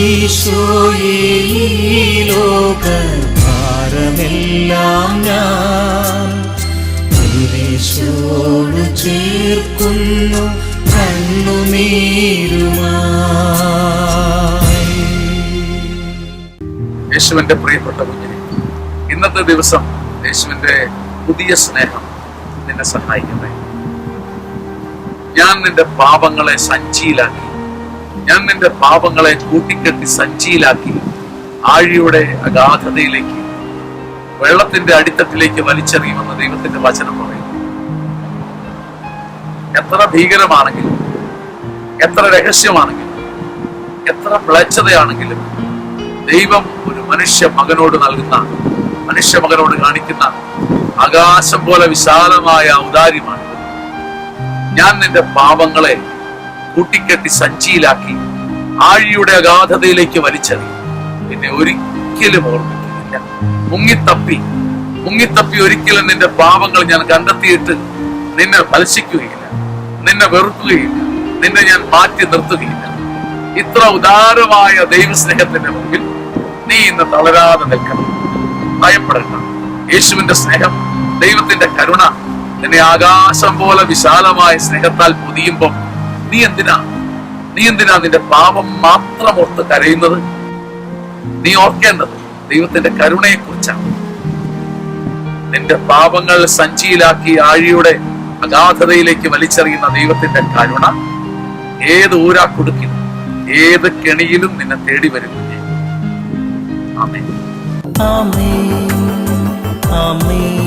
ഈശോയേ ഈ ലോകഭാരമെല്ലാം ഞാൻ കുരിശോട് ചേർക്കുന്നു കണ്ണുനീരുമായി. യേശുവിന്റെ പ്രിയപ്പെട്ട കുഞ്ഞിനെ, ഇന്നത്തെ ദിവസം യേശുവിന്റെ പുതിയ സ്നേഹം നിന്നെ സഹായിക്കട്ടെ. ഞാൻ നിന്റെ പാപങ്ങളെ സഞ്ചിയിലാക്കി, ഞാൻ നിന്റെ പാപങ്ങളെ കൂട്ടിക്കെട്ടി സഞ്ചിയിലാക്കി ആഴിയുടെ അഗാധതയിലേക്ക്, വെള്ളത്തിന്റെ അടിത്തട്ടിലേക്ക് വലിച്ചെറിയുമെന്ന് ദൈവത്തിന്റെ വചനം പറയും. എത്ര ഭീകരമാണെങ്കിലും, എത്ര രഹസ്യമാണെങ്കിലും, എത്ര മ്ലേച്ഛതയാണെങ്കിലും ദൈവം ഒരു മനുഷ്യ മകനോട് കാണിക്കുന്ന ആകാശം പോലെ വിശാലമായ ഔദാര്യമാണ്. ഞാൻ നിന്റെ പാപങ്ങളെ കൂട്ടിക്കെട്ടി സഞ്ചിയിലാക്കി ആഴിയുടെ അഗാധതയിലേക്ക് വലിച്ചെറിയും, നിന്നെ ഒരിക്കലും ഓർമ്മിക്കുന്നില്ല. മുങ്ങിത്തപ്പി ഒരിക്കലും നിന്റെ പാപങ്ങൾ ഞാൻ കണ്ടെത്തിയിട്ട് നിന്നെ ഫലസിക്കുകയില്ല, നിന്നെ വെറുക്കുകയില്ല, നിന്നെ ഞാൻ മാറ്റി നിർത്തുകയില്ല. ഇത്ര ഉദാരമായ ദൈവസ്നേഹത്തിന്റെ മുമ്പിൽ നീ ഇന്ന് തളരാതെ നിൽക്കണം. ഭയപ്പെടേണ്ട. യേശുവിന്റെ സ്നേഹം, ദൈവത്തിന്റെ കരുണ നിന്നെ ആകാശം പോലെ വിശാലമായ സ്നേഹത്താൽ പൊതിയുമ്പം നീ എന്തിനാ നിന്റെ പാപം മാത്രം ഓർത്ത് കരയുന്നത്? നീ ഓർക്കേണ്ടത് ദൈവത്തിന്റെ കരുണയെ കുറിച്ചാണ്. നിന്റെ പാപങ്ങൾ സഞ്ചിയിലാക്കി ആഴിയുടെ അഗാധതയിലേക്ക് വലിച്ചെറിയുന്ന ദൈവത്തിന്റെ കരുണ ഏത് ഊരാക്കുടുക്കിലും ഏത് കെണിയിലും നിന്നെ തേടി വരും. ആമേൻ. ആമേൻ. ആമേൻ.